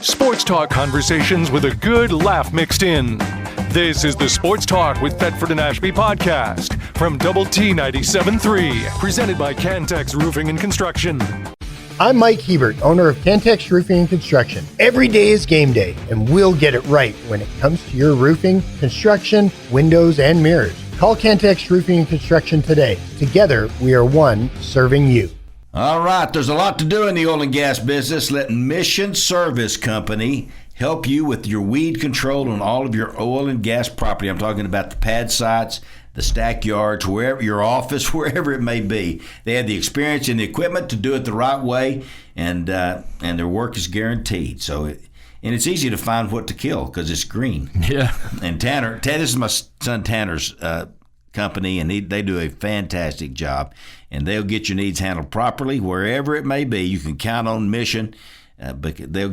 Sports talk conversations with a good laugh mixed in. This is the Sports Talk with Thetford and Ashby podcast from Double T 97.3, presented by Cantex Roofing and Construction. I'm Mike Hebert, owner of Cantex Roofing and Construction. Every day is game day, and we'll get it right when it comes to your roofing, construction, windows, and mirrors. Call Cantex Roofing and Construction today. Together, we are one serving you. All right, there's a lot to do in the oil and gas business. Let Mission Service Company help you with your weed control on all of your oil and gas property. I'm talking about the pad sites, the stack yards, wherever your office, wherever it may be. They have the experience and the equipment to do it the right way, and their work is guaranteed. And it's easy to find what to kill because it's green. Yeah. And Tanner, this is my son Tanner's company, and they do a fantastic job, and they'll get your needs handled properly wherever it may be. You can count on Mission. But they'll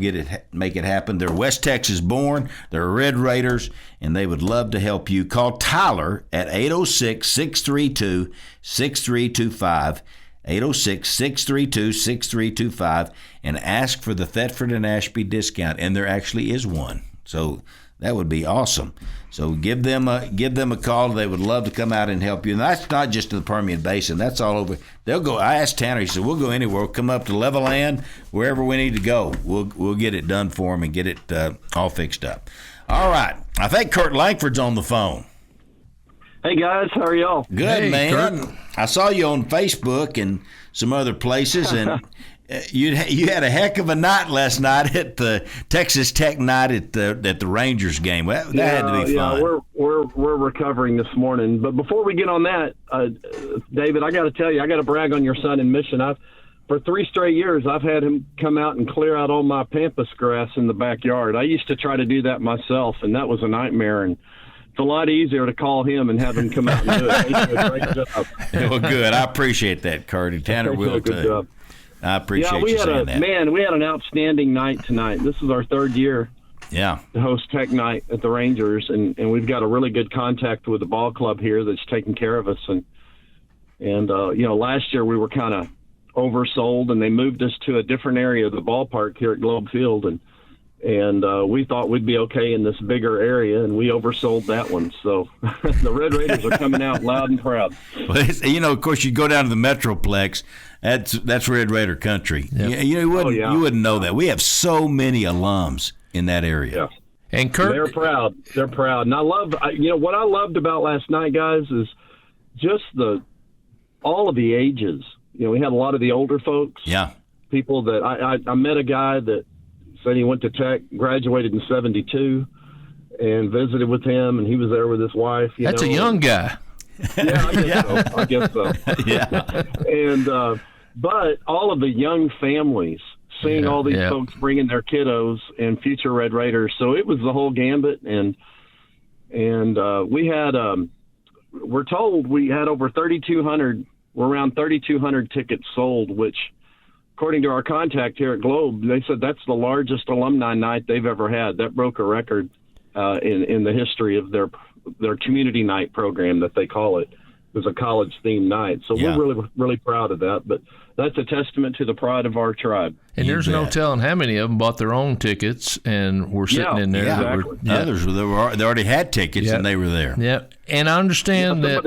make it happen. They're West Texas born. They're Red Raiders, and they would love to help you. Call Tyler at 806-632-6325, 806-632-6325, and ask for the Thetford and Ashby discount. And there actually is one, so that would be awesome. So give them a call. They would love to come out and help you. And that's not just in the Permian Basin. That's all over. They'll go. I asked Tanner. He said, "We'll go anywhere. We'll come up to Level Land, wherever we need to go. We'll get it done for them and get it all fixed up." All right. I think Curt Langford's on the phone. Hey guys, how are y'all? Good, hey, man. Curt. I saw you on Facebook and some other places, and you had a heck of a night last night at the Texas Tech night at the Rangers game. That had to be fun. Yeah, we're recovering this morning. But before we get on that, David, I got to tell you, I got to brag on your son in Mission. For 3 straight years, I've had him come out and clear out all my pampas grass in the backyard. I used to try to do that myself, and that was a nightmare. And it's a lot easier to call him and have him come out and do it. He did a great job. Well, good. I appreciate that, Curt. And Tanner will too. Good job. I appreciate you saying that. Man, we had an outstanding night tonight. This is our 3rd year to host Tech Night at the Rangers, and we've got a really good contact with the ball club here that's taking care of us. And last year we were kind of oversold, and they moved us to a different area of the ballpark here at Globe Field, and we thought we'd be okay in this bigger area, and we oversold that one. So the Red Raiders are coming out loud and proud. Well, of course, you go down to the Metroplex. That's Red Raider country. Yep. You wouldn't know that. We have so many alums in that area. Yeah. And Curt, they're proud. They're proud. And I love, what I loved about last night, guys, is just all of the ages. We had a lot of the older folks. Yeah. People that I met a guy that said he went to Tech, graduated in 1972, and visited with him, and he was there with his wife. That's a young guy. Yeah, I guess so. Yeah. And but all of the young families, seeing all these folks bringing their kiddos and future Red Raiders, so it was the whole gambit. And we had, we're told we had over 3,200. We're around 3,200 tickets sold, which, according to our contact here at Globe, they said that's the largest alumni night they've ever had. That broke a record in the history of their community night program that they call it. It was a college-themed night. So we're really, really proud of that. But that's a testament to the pride of our tribe. And there's no telling how many of them bought their own tickets and were sitting in there. Yeah, exactly. Others, they already had tickets and they were there. Yeah, and I understand that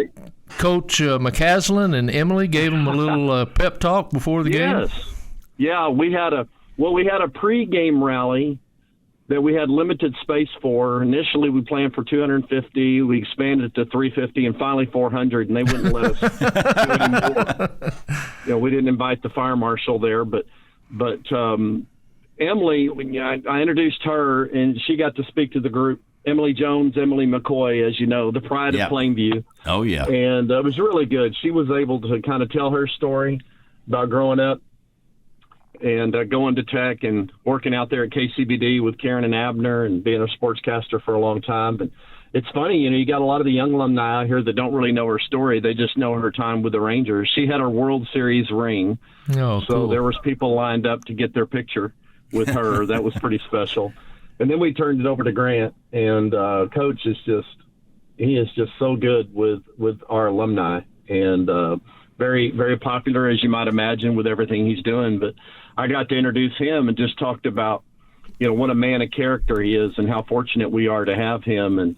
Coach McCaslin and Emily gave them a little pep talk before the game. Yes. Yeah, we had a pre-game rally that we had limited space for. Initially, we planned for 250. We expanded it to 350 and finally 400, and they wouldn't let us do any more. We didn't invite the fire marshal there, but Emily, I introduced her, and she got to speak to the group. Emily Jones, Emily McCoy, as you know, the pride of Plainview. Oh, yeah. And it was really good. She was able to kind of tell her story about growing up and going to Tech and working out there at KCBD with Karen and Abner and being a sportscaster for a long time. But it's funny, you got a lot of the young alumni out here that don't really know her story. They just know her time with the Rangers. She had her World Series ring. Oh, so cool. There was people lined up to get their picture with her. That was pretty special. And then we turned it over to Grant, and Coach is just so good with our alumni, and very, very popular, as you might imagine, with everything he's doing. But I got to introduce him and just talked about what a man of character he is, and how fortunate we are to have him.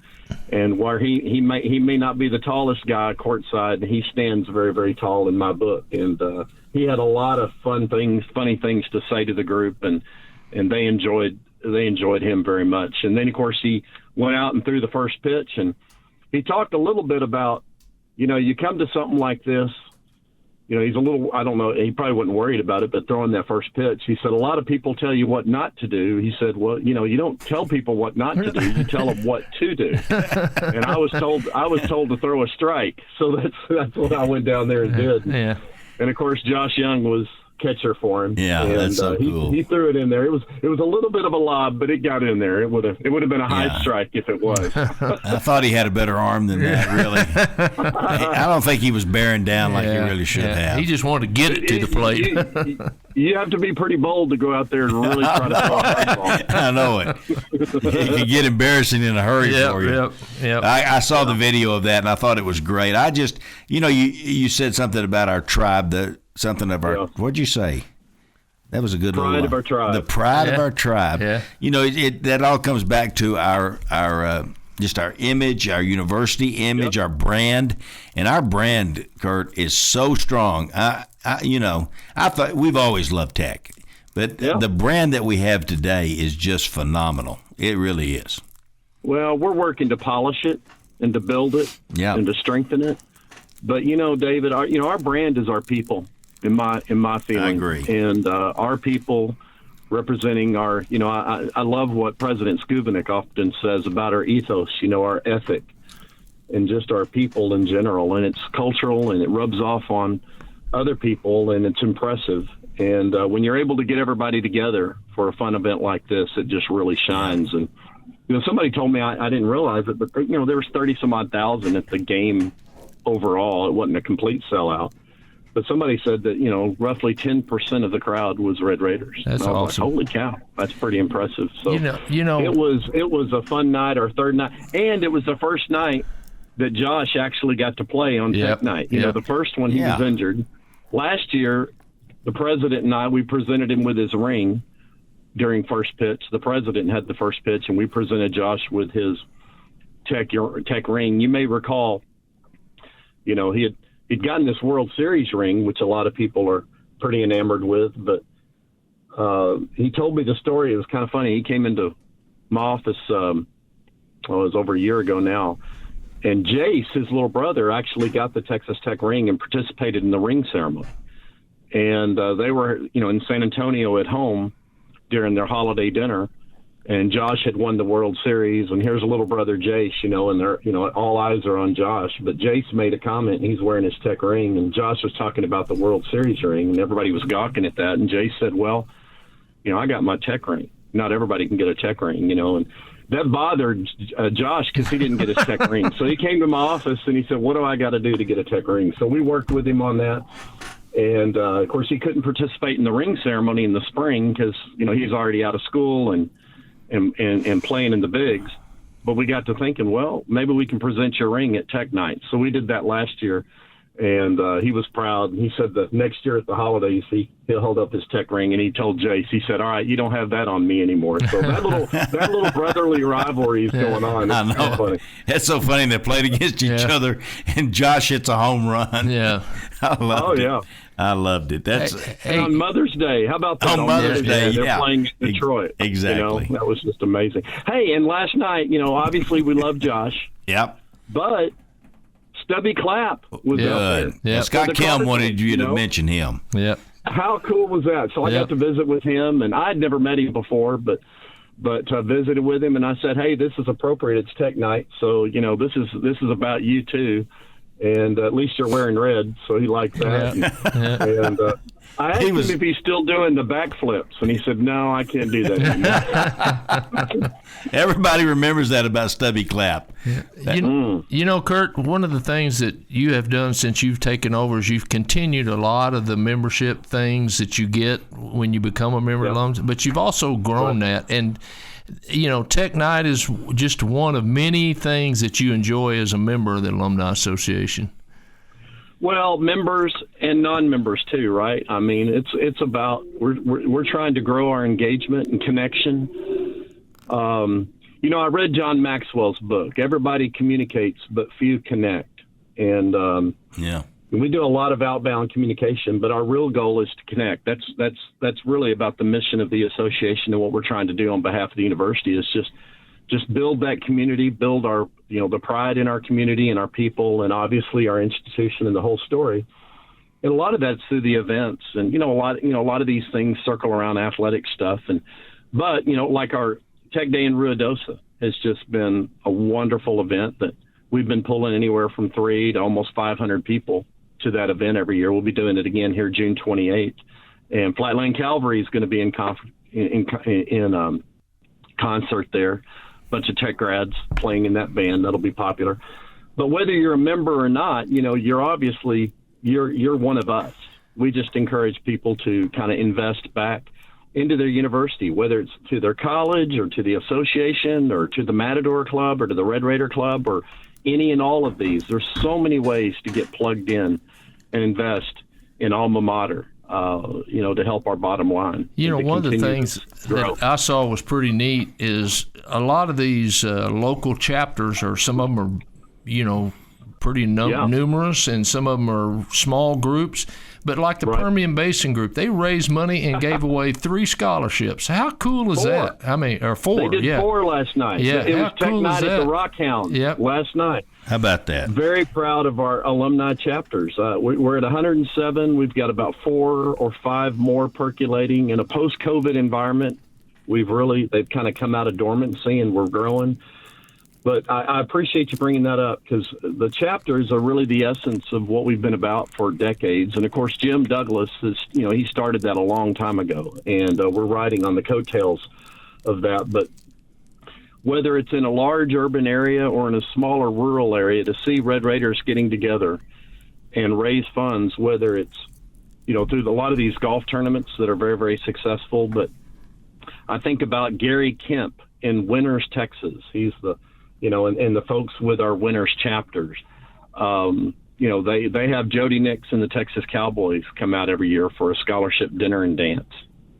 And where he may not be the tallest guy courtside, he stands very, very tall in my book. And he had a lot of funny things to say to the group, and they enjoyed him very much. And then, of course, he went out and threw the first pitch, and he talked a little bit about, you come to something like this, he's a little, I don't know, he probably wasn't worried about it, but throwing that first pitch, he said, a lot of people tell you what not to do. He said, well, you don't tell people what not to do, you tell them what to do. And I was told to throw a strike. So that's what I went down there and did. Yeah. And of course, Josh Young was catcher for him. Yeah, and, that's so cool. He threw it in there. It was a little bit of a lob, but it got in there. It would have been a high strike if it was. I thought he had a better arm than that, really. I don't think he was bearing down like he really should have. He just wanted to get it to the plate. You have to be pretty bold to go out there and really try to throw a ball. I know it. It could get embarrassing in a hurry for you. Yep. I saw the video of that, and I thought it was great. I just, you said something about our tribe, what'd you say? That was a good pride of our tribe. The pride of our tribe. Yeah. That all comes back to our just our image, our university image, our brand, and our brand, Curt, is so strong. I thought we've always loved Tech, but the brand that we have today is just phenomenal. It really is. Well, we're working to polish it and to build it and to strengthen it. But David, our brand is our people. In my feeling, I agree. And our people representing our, I love what President Skubinik often says about our ethos, our ethic, and just our people in general. And it's cultural, and it rubs off on other people, and it's impressive. And when you're able to get everybody together for a fun event like this, it just really shines. And somebody told me, I didn't realize it, but there was 30-some-odd thousand at the game overall. It wasn't a complete sellout. But somebody said that, roughly 10% of the crowd was Red Raiders. That's awesome. Like, holy cow, that's pretty impressive. So it was a fun night, our third night, and it was the first night that Josh actually got to play on Tech night. The first one he was injured. Last year, the president and I, we presented him with his ring during first pitch. The president had the first pitch, and we presented Josh with his Tech ring. You may recall, he'd gotten this World Series ring, which a lot of people are pretty enamored with, but he told me the story. It was kind of funny. He came into my office, it was over a year ago now, and Jace, his little brother, actually got the Texas Tech ring and participated in the ring ceremony. And they were, in San Antonio at home during their holiday dinner, and Josh had won the World Series, and here's a little brother Jace, and they're, all eyes are on Josh. But Jace made a comment, and he's wearing his Tech ring, and Josh was talking about the World Series ring, and everybody was gawking at that. And Jace said, well, I got my Tech ring. Not everybody can get a Tech ring, and that bothered Josh because he didn't get his Tech ring. So he came to my office, and he said, what do I got to do to get a Tech ring? So we worked with him on that. And, of course, he couldn't participate in the ring ceremony in the spring because, he's already out of school and playing in the bigs. But we got to thinking, well, maybe we can present your ring at Tech Night. So we did that last year, and he was proud. He said that next year at the holidays, he'll hold up his Tech ring, and he told Jace, he said, all right, you don't have that on me anymore. So that little brotherly rivalry is going on. I know. Funny. That's so funny. They played against each other, and Josh hits a home run. Yeah. I loved it. I loved it. That's and on Mother's Day. How about that? On Mother's Day, they're playing Detroit. Exactly. That was just amazing. Hey, and last night, obviously we love Josh. Yep. But Stubby Clapp was out there. Yeah. Scott Kelm wanted you to mention him. Yep. How cool was that? So I got to visit with him, and I'd never met him before, but visited with him, and I said, hey, this is appropriate. It's Tech Night, so this is about you too. And at least you're wearing red, so he liked that. Yeah. And I asked him if he's still doing the backflips, and he said, no, I can't do that anymore. Everybody remembers that about Stubby Clapp. Curt, one of the things that you have done since you've taken over is you've continued a lot of the membership things that you get when you become a member of alums, but you've also grown that. And Tech Night is just one of many things that you enjoy as a member of the Alumni Association. Well, members and non-members too, right? I mean, it's about we're trying to grow our engagement and connection. I read John Maxwell's book. Everybody communicates, but few connect. And we do a lot of outbound communication, but our real goal is to connect. That's really about the mission of the association, and what we're trying to do on behalf of the university is just build that community, build our the pride in our community and our people, and obviously our institution and the whole story. And a lot of that's through the events, and a lot of these things circle around athletic stuff. But like our Tech Day in Ruidosa has just been a wonderful event that we've been pulling anywhere from 300 to almost 500 people to that event every year. We'll be doing it again here June 28th, and Flatland Calvary is going to be in concert there. Bunch of tech grads playing in that band. That'll be popular. But whether you're a member or not, you're obviously you're one of us. We just encourage people to kind of invest back into their university, whether it's to their college or to the association or to the Matador Club or to the Red Raider Club or any and all of these. There's so many ways to get plugged in and invest in alma mater. To help our bottom line. One of the things that I saw was pretty neat is a lot of these local chapters, or some of them are, pretty numerous, and some of them are small groups. But like the Permian Basin group, they raised money and gave away 3 scholarships. How cool is that? I mean, or 4. They did 4 last night. Yeah, it was Tech Night at the Rock Hound last night. How about that? Very proud of our alumni chapters. We're at 107. We've got about 4 or 5 more percolating in a post-COVID environment. They've kind of come out of dormancy, and we're growing. But I appreciate you bringing that up, because the chapters are really the essence of what we've been about for decades. And, of course, Jim Douglas, he started that a long time ago, and we're riding on the coattails of that. But whether it's in a large urban area or in a smaller rural area, to see Red Raiders getting together and raise funds, whether it's, through a lot of these golf tournaments that are very, very successful. But I think about Gary Kemp in Winters, Texas. He's and the folks with our Winters chapters. They have Jody Nix and the Texas Cowboys come out every year for a scholarship dinner and dance.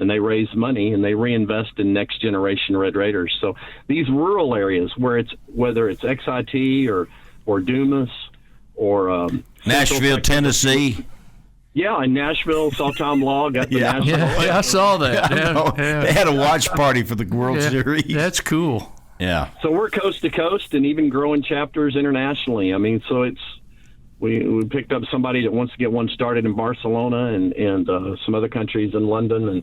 And they raise money and they reinvest in next generation Red Raiders. So these rural areas whether it's XIT or Dumas or Nashville, Tennessee. Yeah, in Nashville, saw Tom Law got the national. Yeah, I saw that. Yeah. They had a watch party for the World Series. That's cool. Yeah. So we're coast to coast and even growing chapters internationally. I mean, so we picked up somebody that wants to get one started in Barcelona and some other countries in London, and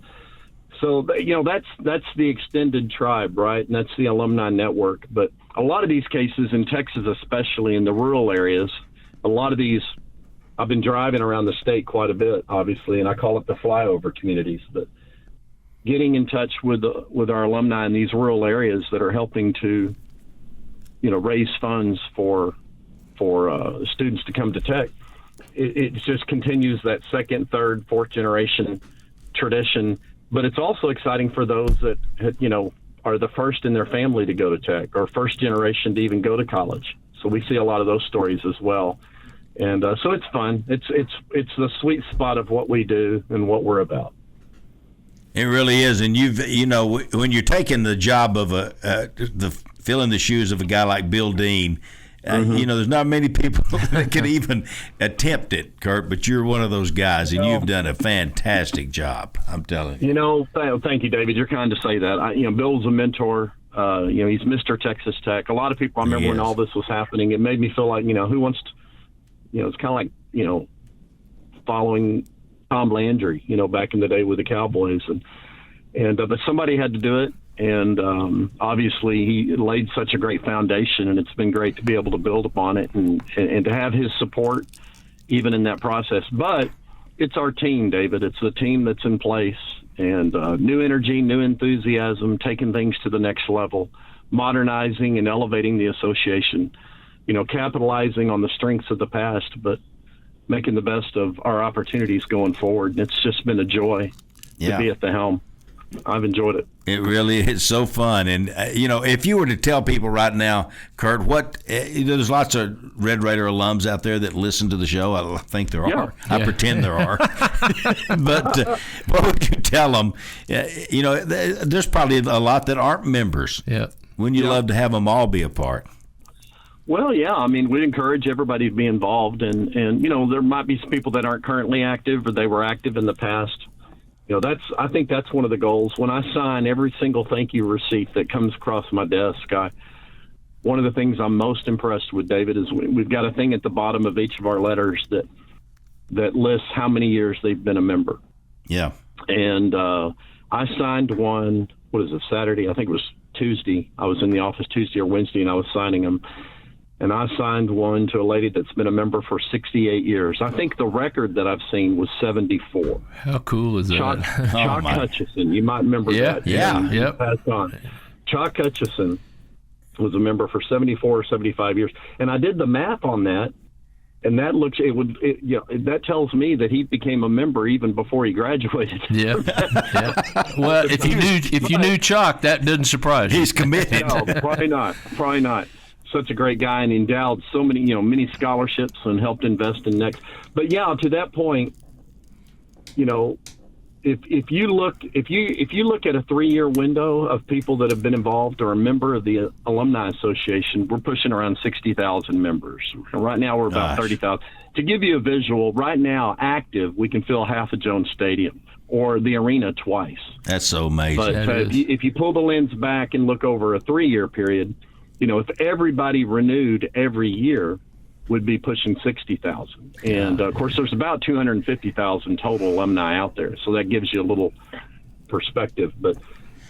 so that's the extended tribe, right? And that's the alumni network. But a lot of these cases in Texas, especially in the rural areas, a lot of these, I've been driving around the state quite a bit, obviously, and I call it the flyover communities. But getting in touch with our alumni in these rural areas that are helping to, raise funds for students to come to Tech, it just continues that second, third, fourth generation tradition. But it's also exciting for those that, are the first in their family to go to Tech, or first generation to even go to college. So we see a lot of those stories as well. And so it's fun. It's the sweet spot of what we do and what we're about. It really is. And when you're taking the job of filling the shoes of a guy like Bill Dean, there's not many people that can even attempt it, Curt, but you're one of those guys, and you've done a fantastic job. I'm telling you. Thank you, David. You're kind to say that. Bill's a mentor. He's Mr. Texas Tech. A lot of people, I remember when all this was happening, it made me feel like, who wants to, it's kind of like, following Tom Landry, back in the day with the Cowboys, but somebody had to do it, and obviously he laid such a great foundation, and it's been great to be able to build upon it and to have his support even in that process. But it's our team, David. It's the team that's in place, and new energy, new enthusiasm, taking things to the next level, modernizing and elevating the association, capitalizing on the strengths of the past, but making the best of our opportunities going forward. And it's just been a joy to be at the helm. I've enjoyed it. It really is so fun. And, if you were to tell people right now, Curt, there's lots of Red Raider alums out there that listen to the show. I think there are. I pretend there are. But what would you tell them? There's probably a lot that aren't members. Yeah. Wouldn't you love to have them all be a part? Well, yeah. I mean, we encourage everybody to be involved. And there might be some people that aren't currently active or they were active in the past. I think that's one of the goals. When I sign every single thank you receipt that comes across my desk, one of the things I'm most impressed with, David, is we've got a thing at the bottom of each of our letters that lists how many years they've been a member. Yeah. And I signed one, Saturday? I think it was Tuesday. I was in the office Tuesday or Wednesday, and I was signing them. And I signed one to a lady that's been a member for 68 years. I think the record that I've seen was 74. How cool is that? Chuck Hutchison, you might remember that. Yeah. Yep. Passed on. Chuck Hutchison was a member for 74 or 75 years. And I did the math on that, and that tells me that he became a member even before he graduated. Yeah. Well, if you knew Chuck, that doesn't surprise you. He's committed. No, probably not. Such a great guy, and endowed so many scholarships and helped invest in next. But yeah, to that point, if you look at a 3-year window of people that have been involved or a member of the Alumni Association, we're pushing around 60,000 members. Right now, we're about 30,000. To give you a visual, right now, active, we can fill half of Jones Stadium or the arena twice. That's so amazing. But if you pull the lens back and look over a 3-year period, if everybody renewed every year, would be pushing 60,000. And, of course, there's about 250,000 total alumni out there. So that gives you a little perspective. But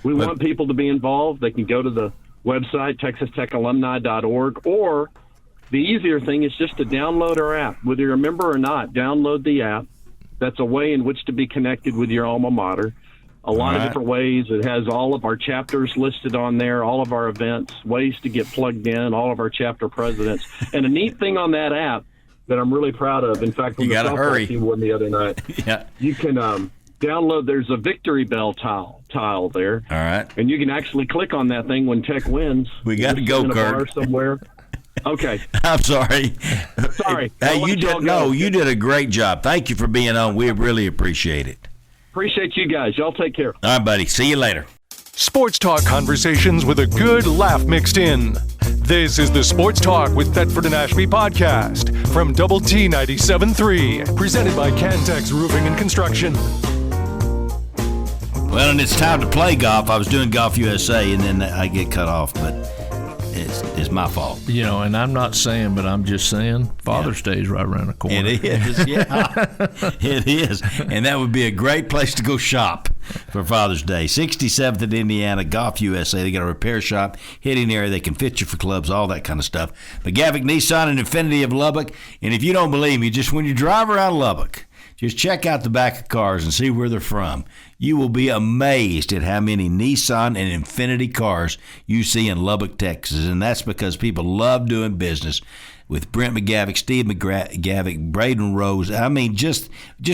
we want people to be involved. They can go to the website, texastechalumni.org, or the easier thing is just to download our app. Whether you're a member or not, download the app. That's a way in which to be connected with your alma mater. A lot of different ways. It has all of our chapters listed on there, all of our events, ways to get plugged in, all of our chapter presidents. And a neat thing on that app that I'm really proud of, in fact, when the softball team won the other night, you can download, there's a victory bell tile there. All right. And you can actually click on that thing when Tech wins. We got to go, Curt. Somewhere. Okay. I'm sorry. Sorry. Hey, you did a great job. Thank you for being on. We really appreciate it. Appreciate you guys. Y'all take care. All right, buddy. See you later. Sports talk conversations with a good laugh mixed in. This is the Sports Talk with Thetford and Ashby podcast from Double T 97.3, presented by Cantex Roofing and Construction. Well, and it's time to play golf. I was doing Golf USA, and then I get cut off, but it's my fault. And I'm not saying, but I'm just saying Father's Day is right around the corner. It is, yeah. It is. And that would be a great place to go shop for Father's Day. 67th in Indiana, Golf USA. They got a repair shop, hitting area. They can fit you for clubs, all that kind of stuff. McGavick Nissan and Infinity of Lubbock. And if you don't believe me, just when you drive around Lubbock, just check out the back of cars and see where they're from. You will be amazed at how many Nissan and Infiniti cars you see in Lubbock, Texas. And that's because people love doing business with Brent McGavick, Steve McGavick, Braden Rose. I mean, just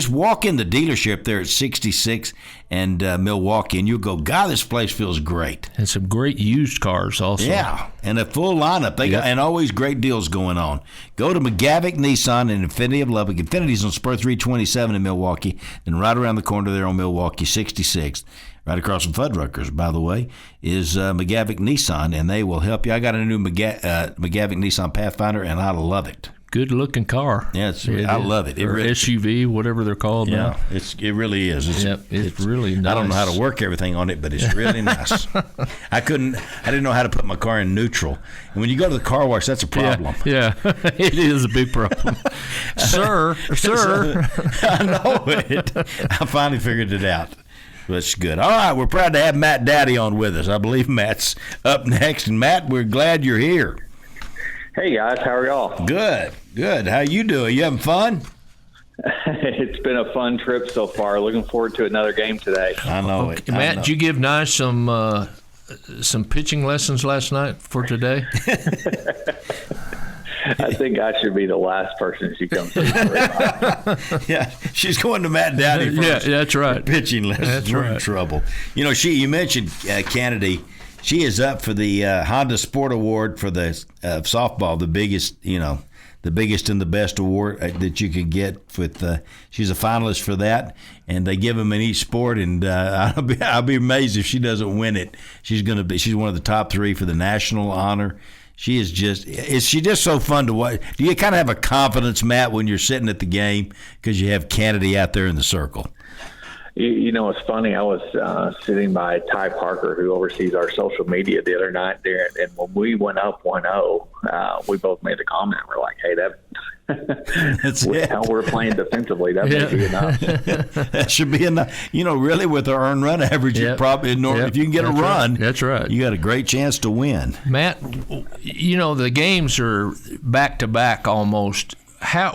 walk in the dealership there at 66 and Milwaukee, and you'll go, God, this place feels great. And some great used cars also. Yeah, and a full lineup. They got, and always great deals going on. Go to McGavick Nissan and Infinity of Lubbock. Infinity's on Spur 327 in Milwaukee, then right around the corner there on Milwaukee 66th. Right across from Fuddruckers, by the way, is McGavick Nissan, and they will help you. I got a new McGavick Nissan Pathfinder, and I love it. Good-looking car. Yeah, I love it. Or SUV, whatever they're called now. It really is. It's really nice. I don't know how to work everything on it, but it's really nice. I didn't know how to put my car in neutral. And when you go to the car wash, that's a problem. Yeah. It is a big problem. Sir. I know it. I finally figured it out. That's good. All right, we're proud to have Matt Dowdy on with us. I believe Matt's up next. And, Matt, we're glad you're here. Hey, guys. How are y'all? Good. How you doing? You having fun? It's been a fun trip so far. Looking forward to another game today. I know it. Matt, did you give Nye some pitching lessons last night for today? think I should be the last person she comes to. Yeah, she's going to Matt Dowdy first. Yeah, that's right. Pitching lessons. That's We're right. in trouble. You mentioned Kennedy. She is up for the Honda Sport Award for the softball, the biggest and the best award that you could get. She's a finalist for that, and they give them in each sport. And I'll be amazed if she doesn't win it. She's one of the top 3 for the national honor. She is just so fun to watch. Do you kind of have a confidence, Matt, when you're sitting at the game because you have Kennedy out there in the circle? It's funny. I was sitting by Ty Parker, who oversees our social media, the other night there, and when we went up 1-0, we both made the comment. We're like, "Hey, that's how we're playing defensively. That may be enough." That should be enough. Really, with our earned run average, probably if you can get a run, that's right. You got a great chance to win. Matt, the games are back to back almost.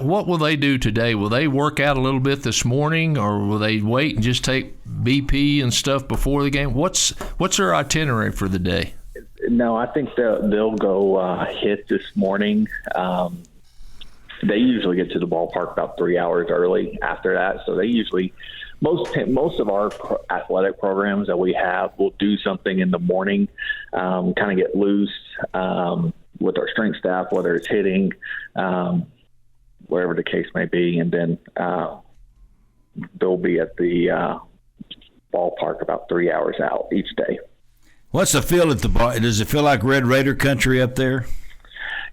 What will they do today? Will they work out a little bit this morning, or will they wait and just take BP and stuff before the game? What's their itinerary for the day? No, I think they'll go hit this morning. They usually get to the ballpark about 3 hours early after that, so they usually most of our athletic programs that we have will do something in the morning, kind of get loose with our strength staff, whether it's hitting. Wherever the case may be, and then they'll be at the ballpark about 3 hours out each day. What's the feel at the ball? Does it feel like Red Raider country up there?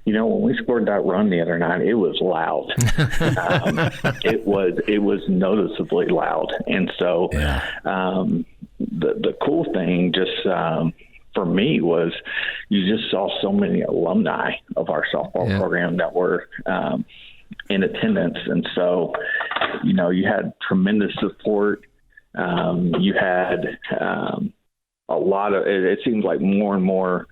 When we scored that run the other night, it was loud. It was noticeably loud, and so the cool thing just for me was you just saw so many alumni of our softball program that were in attendance, and so you had tremendous support. You had a lot of it seems like more and more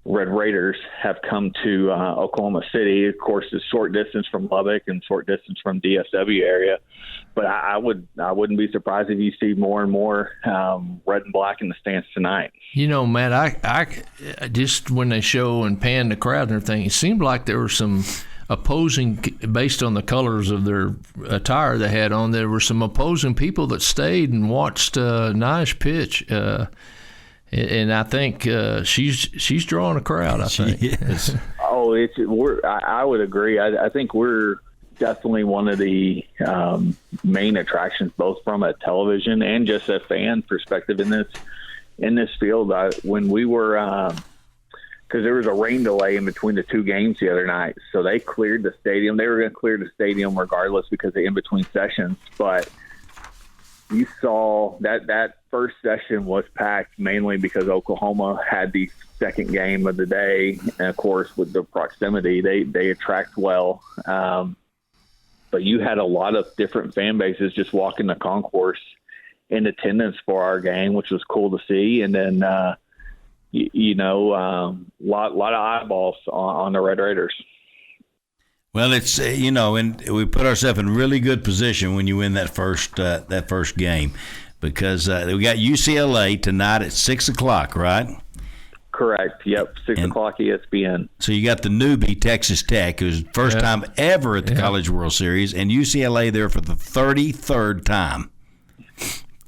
Red Raiders have come to Oklahoma City. Of course, it's short distance from Lubbock and short distance from DFW area, but I wouldn't be surprised if you see more and more red and black in the stands tonight. Matt, I just when they show and pan the crowd and everything, it seemed like there were some opposing, based on the colors of their attire they had on, there were some opposing people that stayed and watched Nige pitch, and I think she's drawing a crowd. I think. Yes. Oh, I would agree. I think we're definitely one of the main attractions, both from a television and just a fan perspective in this field. When we were. Because there was a rain delay in between the 2 games the other night. So they cleared the stadium. They were going to clear the stadium regardless because of in-between sessions. But you saw that first session was packed mainly because Oklahoma had the second game of the day. And, of course, with the proximity, they attract well. But you had a lot of different fan bases just walking the concourse in attendance for our game, which was cool to see. And then lot of eyeballs on the Red Raiders. Well, it's and we put ourselves in really good position when you win that first game, because we got UCLA tonight at 6:00, right? Correct. Yep, 6:00 ESPN. So you got the newbie Texas Tech, who's first time ever at the College World Series, and UCLA there for the 33rd time.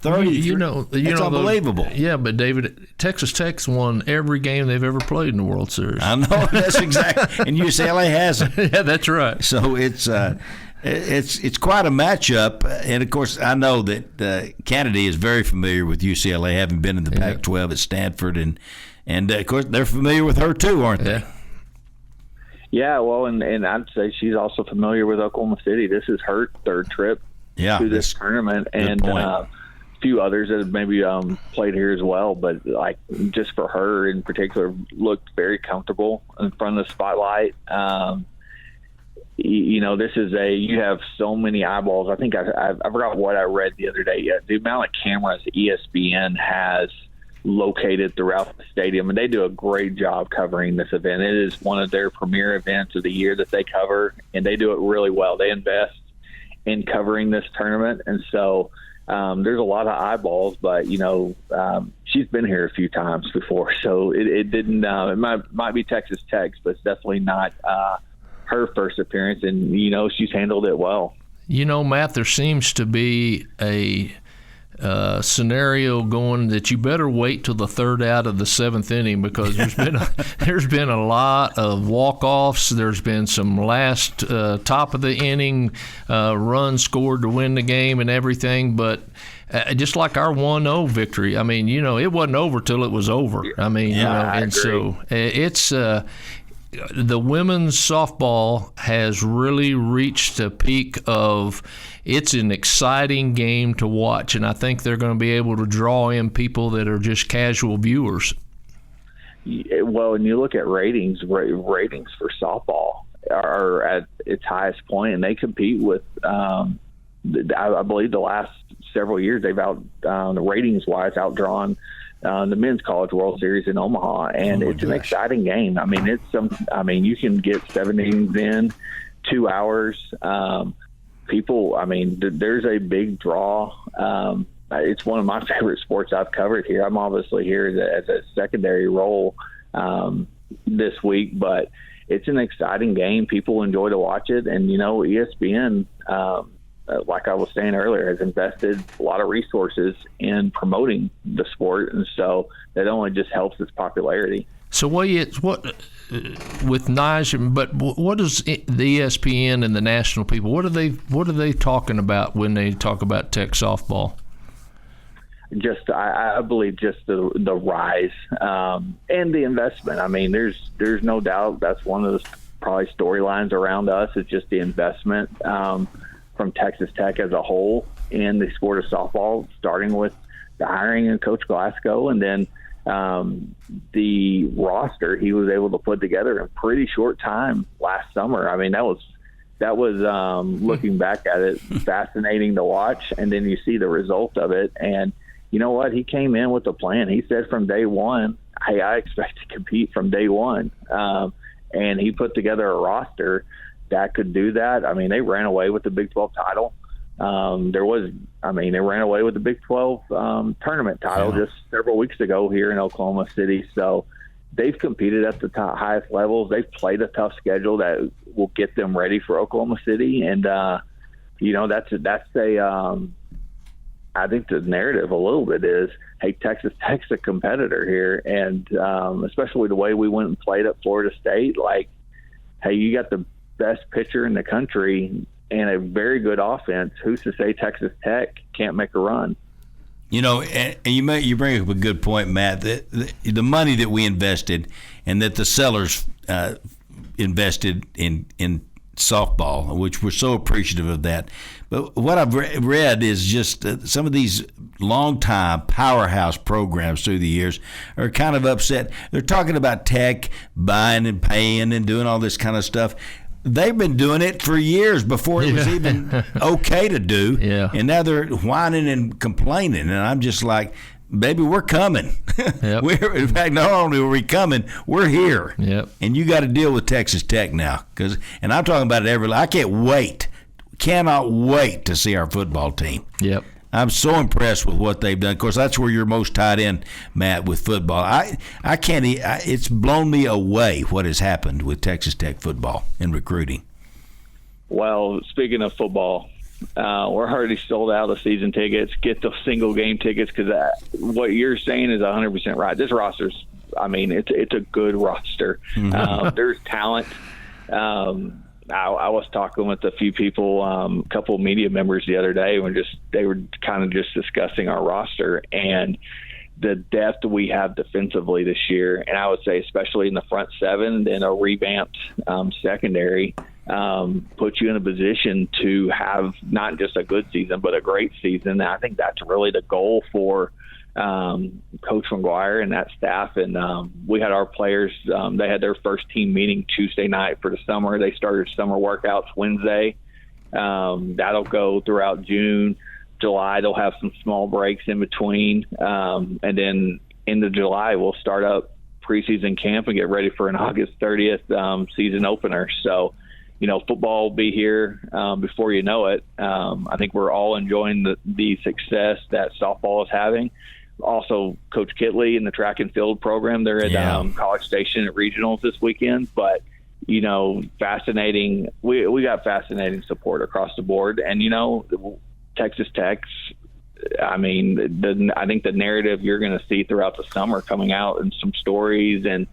It's unbelievable. But David, Texas Tech's won every game they've ever played in the World Series. I know, that's exactly, and UCLA hasn't. Yeah, that's right. So it's quite a matchup, and of course I know that Kennedy is very familiar with UCLA, having been in the Pac-12 at Stanford, and of course they're familiar with her too, aren't they? Yeah, well, and I'd say she's also familiar with Oklahoma City. This is her third trip to this tournament, and few others that have maybe played here as well, but just for her in particular, looked very comfortable in front of the spotlight. This is you have so many eyeballs. I think I forgot what I read the other day. The amount of cameras ESPN has located throughout the stadium, and they do a great job covering this event. It is one of their premier events of the year that they cover, and they do it really well. They invest in covering this tournament, and so there's a lot of eyeballs, but she's been here a few times before, so it didn't. It might be Texas Tech, but it's definitely not her first appearance, and she's handled it well. Matt, there seems to be a scenario going that you better wait till the third out of the seventh inning, because there's been a lot of walk-offs. There's been some last top of the inning runs scored to win the game and everything, but just like our 1-0 victory, I mean, it wasn't over till it was over. I mean, I and agree. So it's the women's softball has really reached a peak of it's an exciting game to watch, and I think they're going to be able to draw in people that are just casual viewers. Well, when you look at ratings for softball are at its highest point, and they compete with, I believe the last several years they've ratings-wise outdrawn the Men's College World Series in Omaha, and it's an exciting game. I mean, you can get 7 innings in 2 hours. There's a big draw. It's one of my favorite sports I've covered here. I'm obviously here as a secondary role this week, but it's an exciting game. People enjoy to watch it, and ESPN, like I was saying earlier, has invested a lot of resources in promoting the sport, and so that only just helps its popularity. So what with Nige, but what is the ESPN and the national people? What are they talking about when they talk about Tech softball? Just I believe just the rise and the investment. I mean, there's no doubt that's one of the probably storylines around us. It's just the investment from Texas Tech as a whole in the sport of softball, starting with the hiring of Coach Glasgow, and then the roster he was able to put together in pretty short time last summer. I mean, that was looking back at it, fascinating to watch, and then you see the result of it. And you know what? He came in with a plan. He said from day one, hey, I expect to compete from day one. And he put together a roster that could do that. I mean, they ran away with the Big 12 title. They ran away with the Big 12 tournament title just several weeks ago here in Oklahoma City. So they've competed at the highest levels. They've played a tough schedule that will get them ready for Oklahoma City. And, I think the narrative a little bit is, hey, Texas Tech's a competitor here. And especially the way we went and played at Florida State, like, hey, you got the best pitcher in the country and a very good offense. Who's to say Texas Tech can't make a run? And you bring up a good point, Matt. The money that we invested and that the sellers invested in softball, which we're so appreciative of that. But what I've read is just some of these long-time powerhouse programs through the years are kind of upset. They're talking about Tech buying and paying and doing all this kind of stuff. They've been doing it for years before it was even okay to do. Yeah. And now they're whining and complaining. And I'm just like, baby, we're coming. Yep. In fact, not only are we coming, we're here. Yep. And you got to deal with Texas Tech now. And I'm talking about it I cannot wait to see our football team. Yep. I'm so impressed with what they've done. Of course, that's where you're most tied in, Matt, with football. I can't. It's blown me away what has happened with Texas Tech football and recruiting. Well, speaking of football, we're already sold out of season tickets. Get the single game tickets, because what you're saying is 100% right. This roster's, it's a good roster. There's talent. I was talking with a few people, a couple of media members the other day, and they were kind of just discussing our roster and the depth we have defensively this year. And I would say, especially in the front seven, then a revamped secondary puts you in a position to have not just a good season, but a great season. And I think that's really the goal for Coach McGuire and that staff. And we had our players, they had their first team meeting Tuesday night for the summer. They started summer workouts Wednesday. That'll go throughout June. July, they'll have some small breaks in between. And then into July, we'll start up preseason camp and get ready for an August 30th season opener. So, football will be here before you know it. I think we're all enjoying the success that softball is having. Also, Coach Kittley and the track and field program, they're at College Station at regionals this weekend. But, fascinating. We got fascinating support across the board, and Texas Tech's. I mean, I think the narrative you're going to see throughout the summer coming out, and some stories and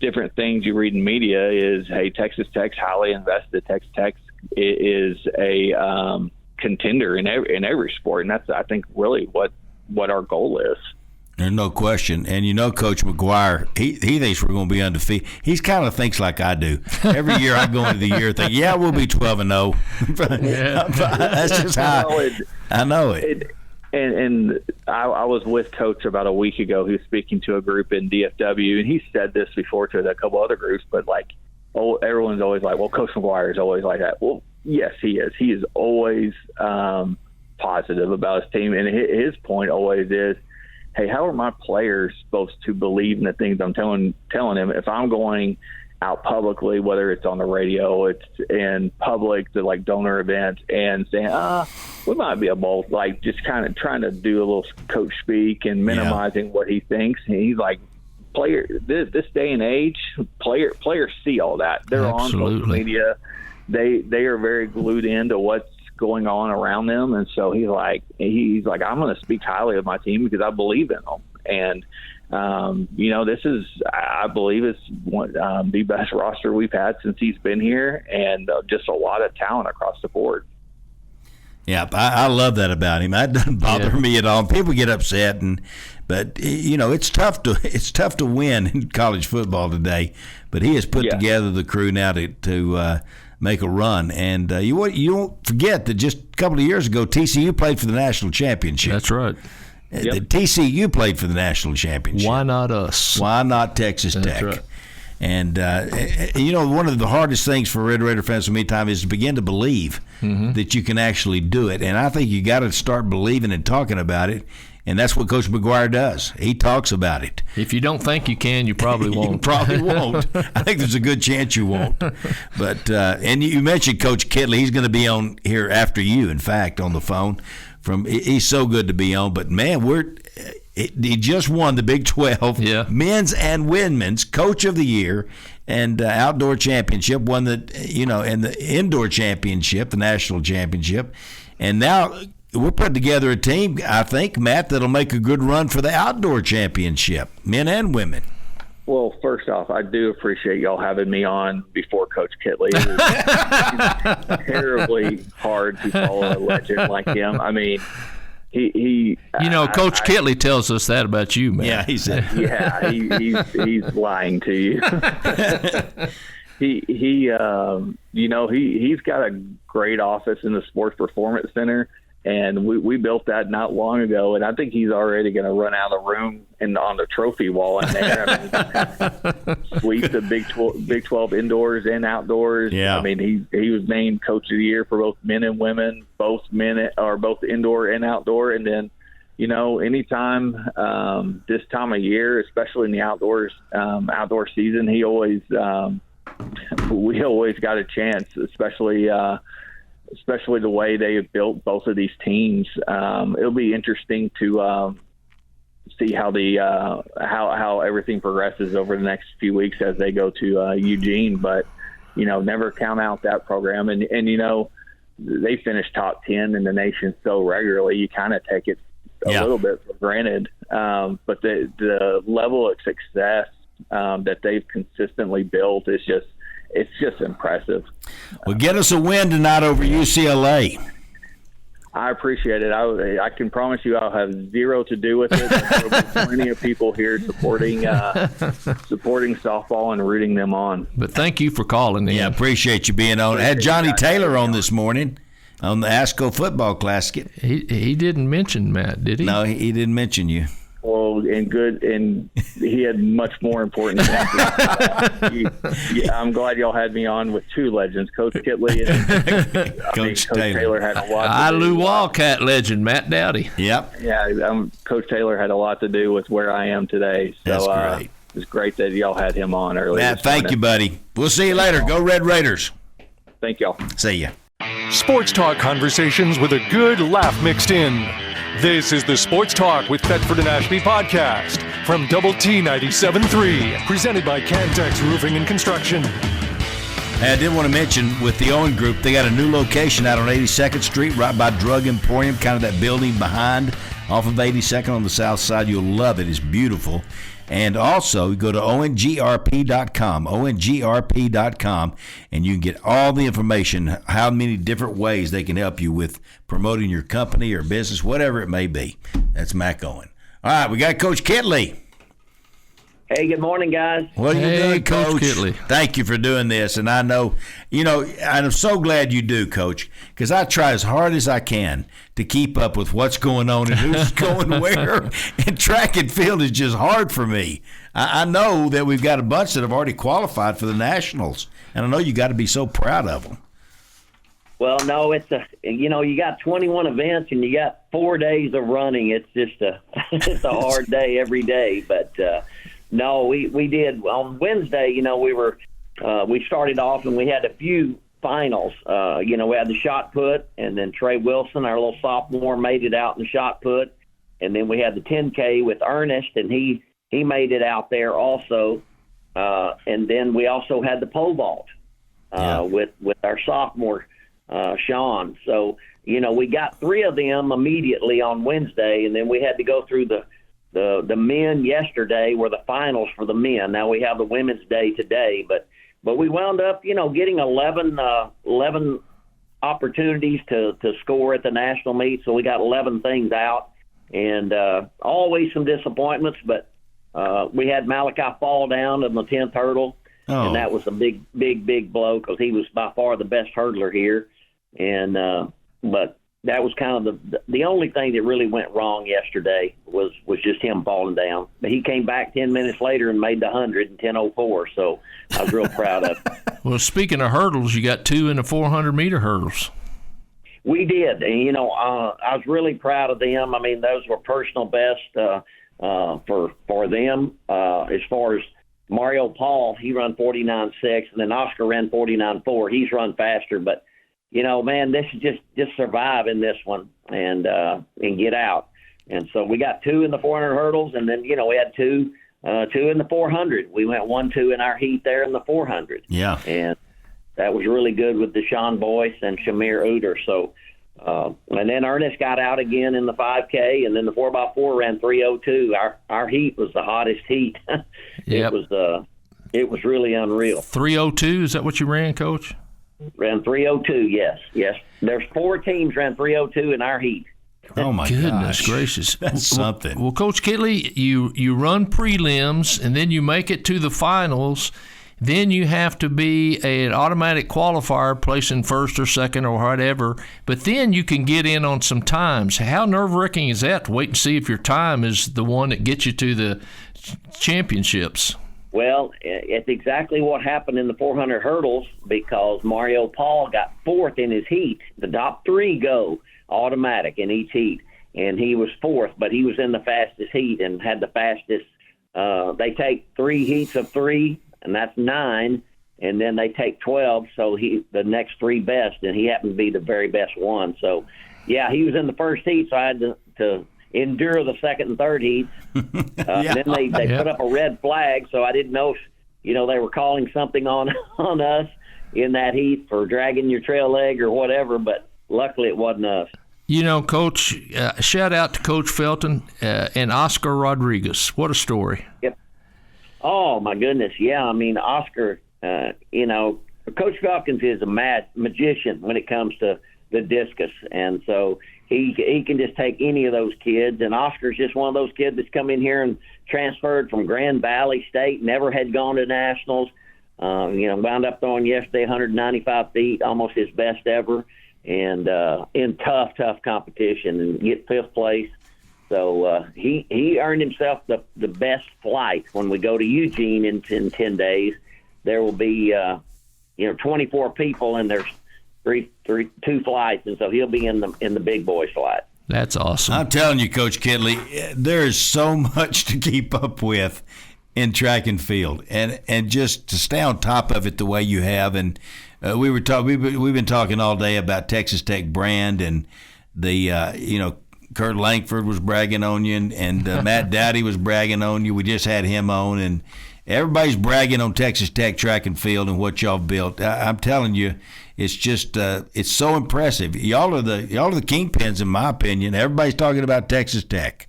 different things you read in media is, hey, Texas Tech's highly invested. Texas Tech is a contender in every sport, and that's, I think, really what our goal is. There's no question. And Coach McGuire, he thinks we're going to be undefeated. He kind of thinks like I do. Every year I go into the year thinking, yeah, we'll be 12-0. That's just how I know it. And I was with Coach about a week ago. He was speaking to a group in DFW, and he said this before to a couple other groups, but everyone's always like, well, Coach McGuire is always like that. Well, yes, he is. He is always positive about his team, and his point always is, hey, how are my players supposed to believe in the things I'm telling them if I'm going out publicly, whether it's on the radio, it's in public, to donor events, and saying, we might be a bowl, just kind of trying to do a little coach speak and minimizing what he thinks. And he's like, this day and age, players see all that. They're Absolutely. On social media. They are very glued into what's going on around them, and so he's like, I'm going to speak highly of my team because I believe in them. And this is, I believe, it's the best roster we've had since he's been here, and just a lot of talent across the board. Yeah, I love that about him. That doesn't bother me at all. People get upset, but it's tough to win in college football today. But he has put together the crew now to make a run, and you won't forget that just a couple of years ago, TCU played for the national championship. That's right. Yep. TCU played for the national championship. Why not us? Why not Texas Tech? That's right. And, one of the hardest things for Red Raider fans for me time is to begin to believe that you can actually do it. And I think you got to start believing and talking about it. And that's what Coach McGuire does. He talks about it. If you don't think you can, you probably won't. You probably won't. I think there's a good chance you won't. But and you mentioned Coach Kittley. He's going to be on here after you, in fact, on the phone. He's so good to be on. But, man, he just won the Big 12 men's and women's Coach of the Year and outdoor championship. Won and the indoor championship, the national championship. And now we're putting together a team, I think, Matt, that'll make a good run for the outdoor championship, men and women. Well, first off, I do appreciate y'all having me on before Coach Kittley. It's terribly hard to follow a legend like him. I mean, Coach Kittley tells us that about you, man. Yeah, he said. Yeah, he's lying to you. He's got a great office in the Sports Performance Center, and we built that not long ago, and I think he's already going to run out of the room and on the trophy wall in there. Sweep the Big 12 indoors and outdoors. Yeah. I mean, he was named Coach of the Year for both men and women, both indoor and outdoor. And then, anytime this time of year, especially in the outdoor season, we always got a chance, especially the way they have built both of these teams. It'll be interesting to see how how everything progresses over the next few weeks as they go to Eugene. But never count out that program. And they finish top 10 in the nation so regularly, you kind of take it a little bit for granted. But the level of success that they've consistently built is just impressive. Well, get us a win tonight over UCLA. I appreciate it. I can promise you I'll have zero to do with it. There will be plenty of people here supporting softball and rooting them on. But thank you for calling in. Yeah, appreciate you being on. I had Johnny Taylor on this morning on the ASCO Football Classic. He didn't mention Matt, did he? No, he didn't mention you. Well, and he had much more important things. I'm glad y'all had me on with two legends, Coach Kittley and Coach Taylor had a lot to do. Wildcat legend, Matt Dowdy. Yep. Yeah, Coach Taylor had a lot to do with where I am today. So, that's great. It's great that y'all had him on earlier. Matt, thank you, buddy. We'll see you later. Go Red Raiders. Thank y'all. See ya. Sports talk conversations with a good laugh mixed in. This is the Sports Talk with Thetford and Ashby podcast from Double T 97.3, presented by Cantex Roofing and Construction. I did want to mention with the Owen Group, they got a new location out on 82nd Street, right by Drug Emporium, kind of that building behind off of 82nd on the south side. You'll love it. It's beautiful. And also, go to ongrp.com, ongrp.com, and you can get all the information, how many different ways they can help you with promoting your company or business, whatever it may be. That's Mac Owen. All right, we got Coach Kittley. Hey, good morning, guys. What are you doing, Coach? Kittley. Thank you for doing this. And I know, I'm so glad you do, Coach, because I try as hard as I can to keep up with what's going on and who's going where. And track and field is just hard for me. I know that we've got a bunch that have already qualified for the Nationals, and I know you got to be so proud of them. Well, no, you got 21 events and you got 4 days of running. It's just it's a hard day every day, but. No, we did on Wednesday. We started off and we had a few finals. We had the shot put, and then Trey Wilson, our little sophomore, made it out in the shot put, and then we had the 10K with Ernest, and he made it out there also. And then we also had the pole vault with our sophomore Sean. So we got 3 of them immediately on Wednesday, and then we had to go through the men yesterday were the finals for the men. Now we have the women's day today, but we wound up, getting 11 opportunities to score at the national meet. So we got 11 things out, and always some disappointments, but we had Malachi fall down in the 10th hurdle, and that was a big blow because he was by far the best hurdler here. And but that was kind of the only thing that really went wrong yesterday was just him falling down. But he came back 10 minutes later and made the 100 in 10:04, so I was real proud of him. Well, speaking of hurdles, you got 2 in the 400-meter hurdles. We did, and I was really proud of them. I mean, those were personal best for them. As far as Mario Paul, he ran 49.6, and then Oscar ran 49.4. He's run faster, but man, this is just survive in this one and get out. And so we got 2 in the 400 hurdles, and then we had 2 in the 400. We went 1-2 in our heat there in the 400. Yeah, and that was really good with Deshaun Boyce and Shamir Uter. So, and then Ernest got out again in the 5K, and then the 4x4 ran 3:02. Our heat was the hottest heat. Yep. It was really unreal. 3:02, is that what you ran, Coach? Ran 3:02, yes. There's 4 teams ran 3:02 in our heat. Oh, my goodness gosh. gracious. That's something. Well, Coach Kittley, you run prelims, and then you make it to the finals. Then you have to be an automatic qualifier, placing first or second or whatever. But then you can get in on some times. How nerve-wracking is that to wait and see if your time is the one that gets you to the championships? Well, it's exactly what happened in the 400 hurdles because Mario Paul got 4th in his heat. The top 3 go automatic in each heat, and he was 4th, but he was in the fastest heat and had the fastest. They take 3 heats of 3, and that's 9, and then they take 12, so the next 3 best, and he happened to be the very best one. So, yeah, he was in the first heat, so I had to endure the second and third heats. Then they put up a red flag, so I didn't know if they were calling something on us in that heat for dragging your trail leg or whatever, but luckily it wasn't us. Coach, shout out to Coach Felton and Oscar Rodriguez. What a story. Yep. Oh, my goodness. Yeah, I mean, Oscar, Coach Falcons is a magician when it comes to the discus, and so he can just take any of those kids, and Oscar's just one of those kids that's come in here and transferred from Grand Valley State, never had gone to nationals, wound up throwing yesterday 195 feet, almost his best ever, and in tough competition, and get 5th place. So he earned himself the best flight. When we go to Eugene in 10 days, there will be 24 people, and there's 2 flights, and so he'll be in the big boy flight. That's awesome. I'm telling you, Coach Kittley, there is so much to keep up with in track and field, and just to stay on top of it the way you have. And we've been talking all day about Texas Tech brand, and the Curt Langford was bragging on you, and Matt Dowdy was bragging on you. We just had him on, and everybody's bragging on Texas Tech track and field and what y'all built. I'm telling you, it's just it's so impressive. Y'all are the kingpins, in my opinion. Everybody's talking about Texas Tech.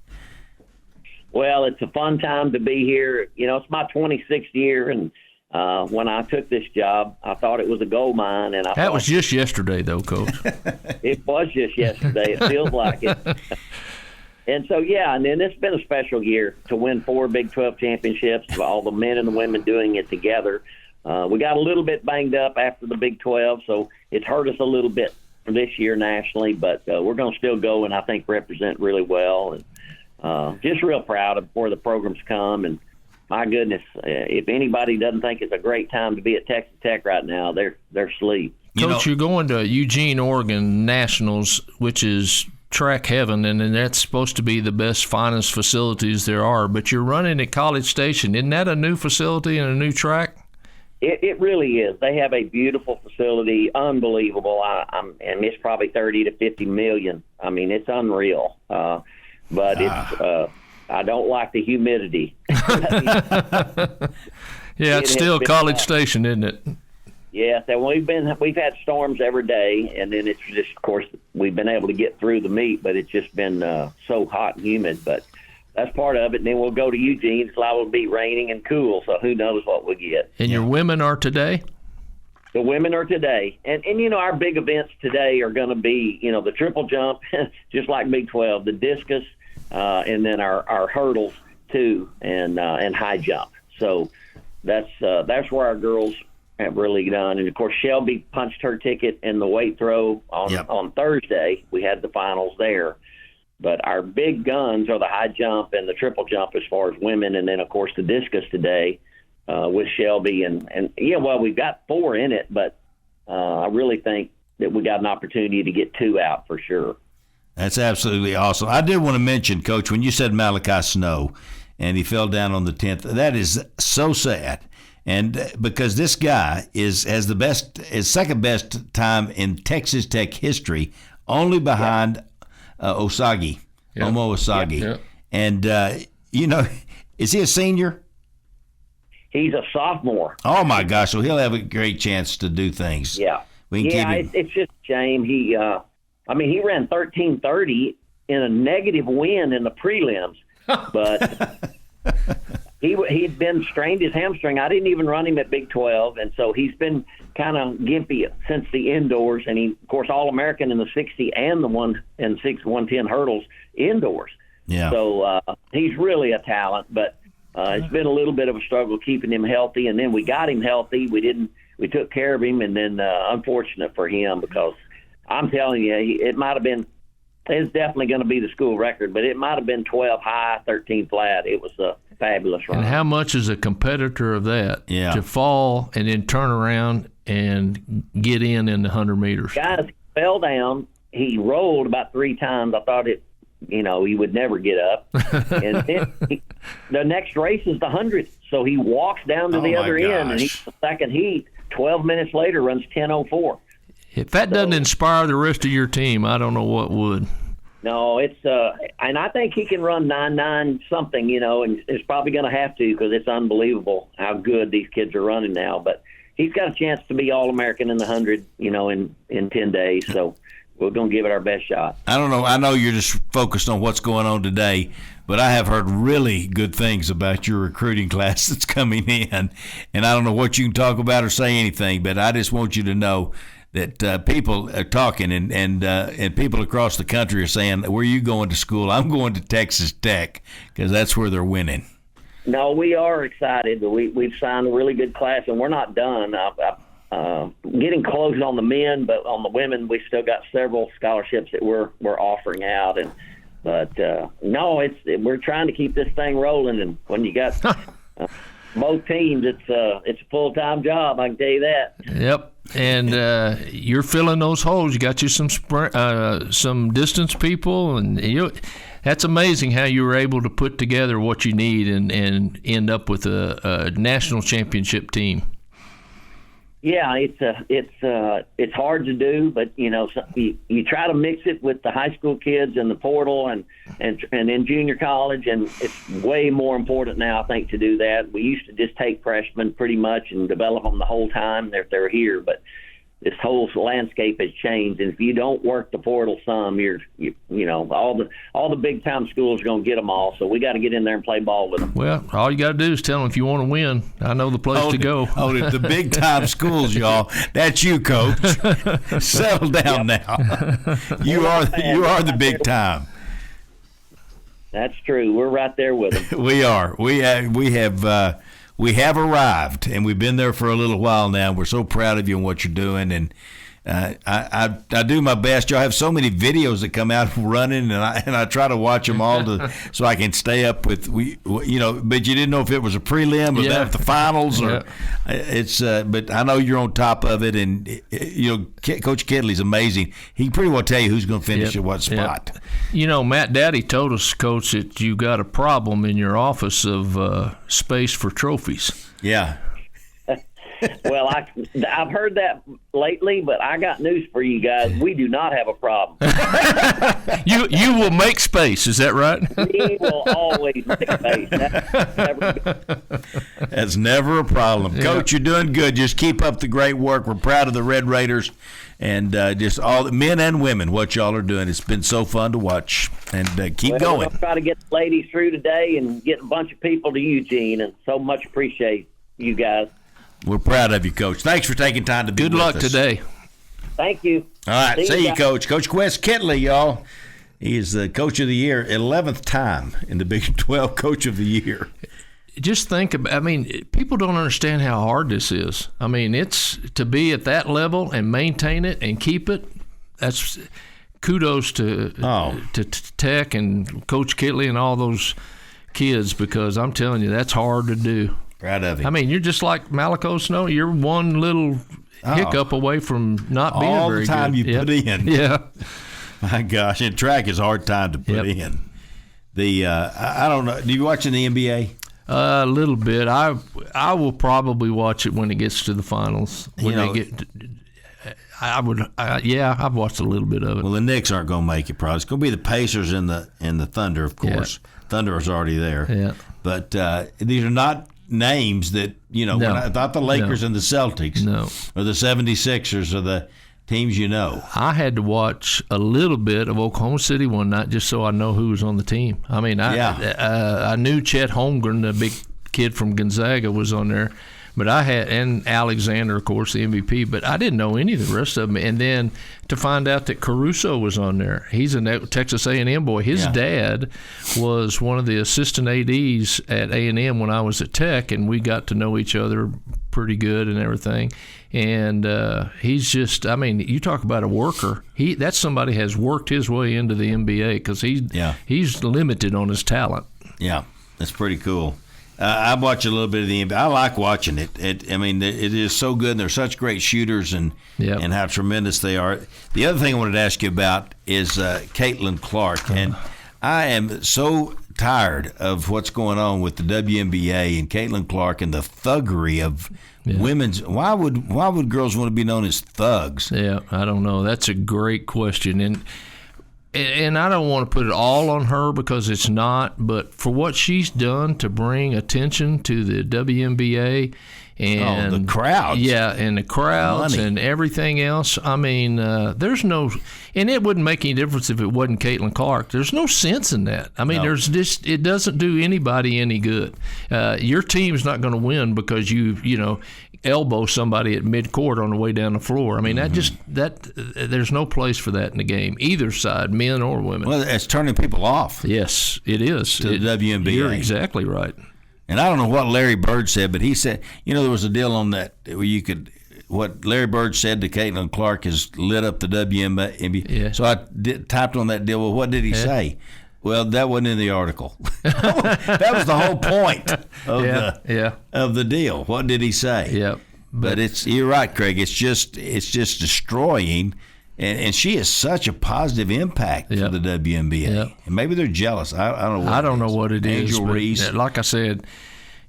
Well, it's a fun time to be here. It's my 26th year, and when I took this job, I thought it was a gold mine. And that was just yesterday, though, Coach. It was just yesterday. It feels like it. And so, and then it's been a special year to win 4 Big 12 championships, all the men and the women doing it together. We got a little bit banged up after the Big 12, so it's hurt us a little bit for this year nationally, but we're going to still go and I think represent really well. And just real proud of where the program's come. And my goodness, if anybody doesn't think it's a great time to be at Texas Tech right now, they're asleep. Coach, you're going to Eugene, Oregon Nationals, which is track heaven, and that's supposed to be the best, finest facilities there are. But you're running at College Station. Isn't that a new facility and a new track? It really is. They have a beautiful facility, unbelievable. And it's probably 30 to 50 million. I mean, it's unreal. But it's I don't like the humidity. It's still College Station, isn't it? Yes, and we've had storms every day, and then it's just, of course, we've been able to get through the meet, but it's just been so hot and humid. But that's part of it. And then we'll go to Eugene. It's liable to be raining and cool, so who knows what we get. And your women are today? The women are today. And our big events today are going to be, the triple jump, just like Big 12, the discus, and then our hurdles, too, and high jump. So that's where our girls have really done. And, of course, Shelby punched her ticket in the weight throw on Thursday. We had the finals there. But our big guns are the high jump and the triple jump as far as women, and then, of course, the discus today with Shelby. And we've got 4 in it, but I really think that we got an opportunity to get 2 out for sure. That's absolutely awesome. I did want to mention, Coach, when you said Malachi Snow and he fell down on the 10th, that is so sad. And because this guy has his second best time in Texas Tech history, only behind Omo Osagi. Yep. And, is he a senior? He's a sophomore. Oh, my gosh. So he'll have a great chance to do things. Yeah. We can keep him. It's just a shame. He ran 13:30 in a negative win in the prelims, but he'd been strained his hamstring. I didn't even run him at Big 12, and so he's been kind of gimpy since the indoors. And he, of course, All-American in the 60 and the 110 hurdles indoors. Yeah. So he's really a talent, but it's been a little bit of a struggle keeping him healthy. And then we got him healthy. We took care of him, and then unfortunate for him because I'm telling you, it might have been. It's definitely going to be the school record, but it might have been 12 high, 13 flat. It was a fabulous run. And how much is a competitor of that to fall and then turn around and get in the 100 meters? Guys fell down. He rolled about 3 times. I thought he would never get up. And then the next race is the 100. So he walks down to the other end, and he's the second heat. 12 minutes later, runs 10:04. If that doesn't inspire the rest of your team, I don't know what would. No, it's and I think he can run 9.9 something, and it's probably going to have to because it's unbelievable how good these kids are running now. But he's got a chance to be All-American in the 100, in 10 days. So we're going to give it our best shot. I don't know. I know you're just focused on what's going on today, but I have heard really good things about your recruiting class that's coming in. And I don't know what you can talk about or say anything, but I just want you to know that people are talking and people across the country are saying, where are you going to school? I'm going to Texas Tech because that's where they're winning. No, we are excited. We've signed a really good class, and we're not done. Getting close on the men, but on the women, we still got several scholarships that we're offering out. But we're trying to keep this thing rolling. And when you got both teams, it's a full-time job. I can tell you that. Yep. And you're filling those holes. You got you some distance people, and that's amazing how you were able to put together what you need and end up with a national championship team. Yeah, it's hard to do, but you try to mix it with the high school kids and the portal and in junior college, and it's way more important now, I think, to do that. We used to just take freshmen pretty much and develop them the whole time they're here, but this whole landscape has changed, and if you don't work the portal some, all the big time schools are going to get them all. So we got to get in there and play ball with them. Well, all you got to do is tell them if you want to win. I know the place to go. The big time schools, y'all. That's you, Coach. Settle down now. You are the big time. That's true. We're right there with them. We are. We have arrived, and we've been there for a little while now. We're so proud of you and what you're doing, and I do my best. Y'all have so many videos that come out running, and I try to watch them all so I can stay up with But you didn't know if it was a prelim or that the finals, or it's. But I know you're on top of it, and Coach Kittley's amazing. He can pretty well tell you who's going to finish at what spot. Matt Dowdy told us, Coach, that you got a problem in your office of space for trophies. Yeah. Well, I've heard that lately, but I got news for you guys. We do not have a problem. You will make space. Is that right? We will always make space. That's never a problem. Yeah. Coach, you're doing good. Just keep up the great work. We're proud of the Red Raiders and just all the men and women, what y'all are doing. It's been so fun to watch. And keep going. We'll try to get the ladies through today and get a bunch of people to Eugene, and so much appreciate you guys. We're proud of you, Coach. Thanks for taking time to be with us. Good luck today. Thank you. All right. See you, Coach. Coach Wes Kittley, y'all. He is the Coach of the Year, 11th time in the Big 12 Coach of the Year. Just think about, people don't understand how hard this is. It's to be at that level and maintain it and keep it. That's kudos to Tech and Coach Kittley and all those kids, because I'm telling you, that's hard to do. Proud of him. You're just like Malaco Snow. You're one little hiccup away from not being very good. All the time you put in. Yeah. My gosh, and track is a hard time to put in. I don't know. Do you watching the NBA? A little bit. I will probably watch it when it gets to the finals. I've watched a little bit of it. Well, the Knicks aren't going to make it. Probably it's going to be the Pacers and the Thunder, of course. Yeah. Thunder is already there. Yeah. But these are not names that when I thought the Lakers and the Celtics or the 76ers or the teams I had to watch a little bit of Oklahoma City one night just so I know who was on the team. I knew Chet Holmgren, the big kid from Gonzaga, was on there, but and Alexander, of course, the MVP, but I didn't know any of the rest of them. And then to find out that Caruso was on there. He's a Texas A&M boy. His dad was one of the assistant ADs at A&M when I was at Tech, and we got to know each other pretty good and everything. And he's just, you talk about a worker. That's somebody has worked his way into the NBA, because he's limited on his talent. Yeah, that's pretty cool. I watch a little bit of the NBA. I like watching it. It is so good, and they're such great shooters, and how tremendous they are. The other thing I wanted to ask you about is Caitlin Clark, and I am so tired of what's going on with the WNBA and Caitlin Clark and the thuggery of women's. Why would girls want to be known as thugs? Yeah, I don't know. That's a great question, and I don't want to put it all on her, because it's not, but for what she's done to bring attention to the WNBA and the crowds. Yeah, and the crowds and everything else. There's no, and it wouldn't make any difference if it wasn't Caitlin Clark. There's no sense in that. There's just, it doesn't do anybody any good. Your team's not going to win because you elbow somebody at midcourt on the way down the floor. There's no place for that in the game, either side, men or women. Well, it's turning people off. Yes, it is. To the WNBA. You're exactly right. And I don't know what Larry Bird said, but he said, there was a deal on that where what Larry Bird said to Caitlin Clark has lit up the WNBA. Yeah. So I typed on that deal. Well, what did he say? Well, that wasn't in the article. That was the whole point of the deal. What did he say? Yeah. But you're right, Craig. It's just destroying, and she has such a positive impact for the WNBA. Yep. And maybe they're jealous. I don't know what it is. Angel Reese. Like I said,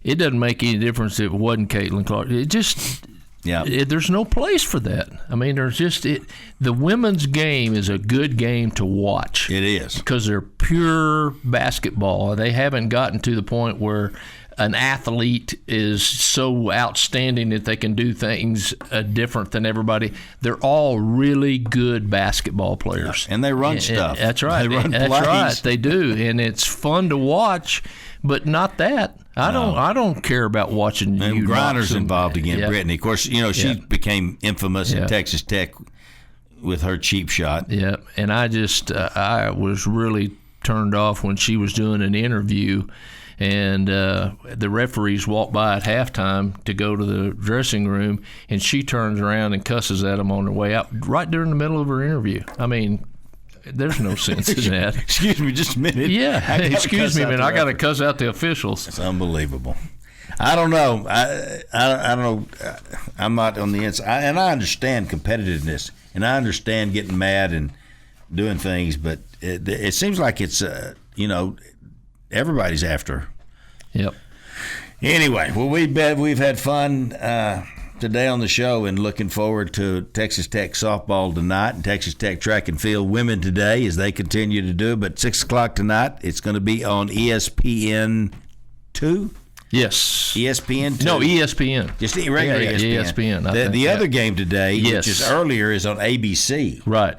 it doesn't make any difference if it wasn't Caitlin Clark. It just Yeah. There's no place for that. I mean, the women's game is a good game to watch. It is. Because they're pure basketball. They haven't gotten to the point where an athlete is so outstanding that they can do things different than everybody. They're all really good basketball players. Yeah. And they run stuff. That's right. They run That's plays. right. They do. And it's fun to watch, but not that. I don't care about watching and you. Grinder's involved again, yeah. Brittany. Of course, she became infamous at Texas Tech with her cheap shot. Yeah, and I was really turned off when she was doing an interview, and the referees walked by at halftime to go to the dressing room, and she turns around and cusses at them on their way out right during the middle of her interview. I mean, there's no sense in that. Excuse me just a minute. Yeah, excuse me, man. I got to cuss out the officials. It's unbelievable. I don't know. I don't know. I'm not on the inside. And I understand competitiveness, and I understand getting mad and doing things, but it seems like it's, everybody's after. Yep. Anyway, well, we've had fun today on the show, and looking forward to Texas Tech softball tonight and Texas Tech track and field women today as they continue to do. But 6 o'clock tonight, it's going to be on ESPN 2. Yes. ESPN 2. No, ESPN. Just the regular ESPN. The other game today, which is earlier, is on ABC. Right.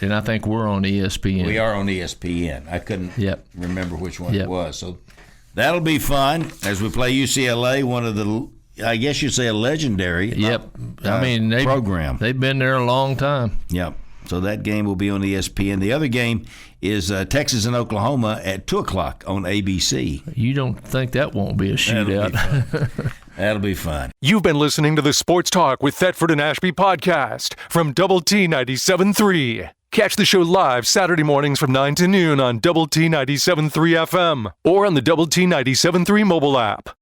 And I think we're on ESPN. We are on ESPN. I couldn't remember which one it was. So that'll be fun as we play UCLA, one of the, I guess you'd say, a legendary program. They've been there a long time. Yep. So that game will be on ESPN. The other game is Texas and Oklahoma at 2 o'clock on ABC. You don't think that won't be a shootout? That'll be fun. You've been listening to the Sports Talk with Thetford and Ashby podcast from Double T 97.3. Catch the show live Saturday mornings from 9 to noon on Double T 97.3 FM or on the Double T 97.3 mobile app.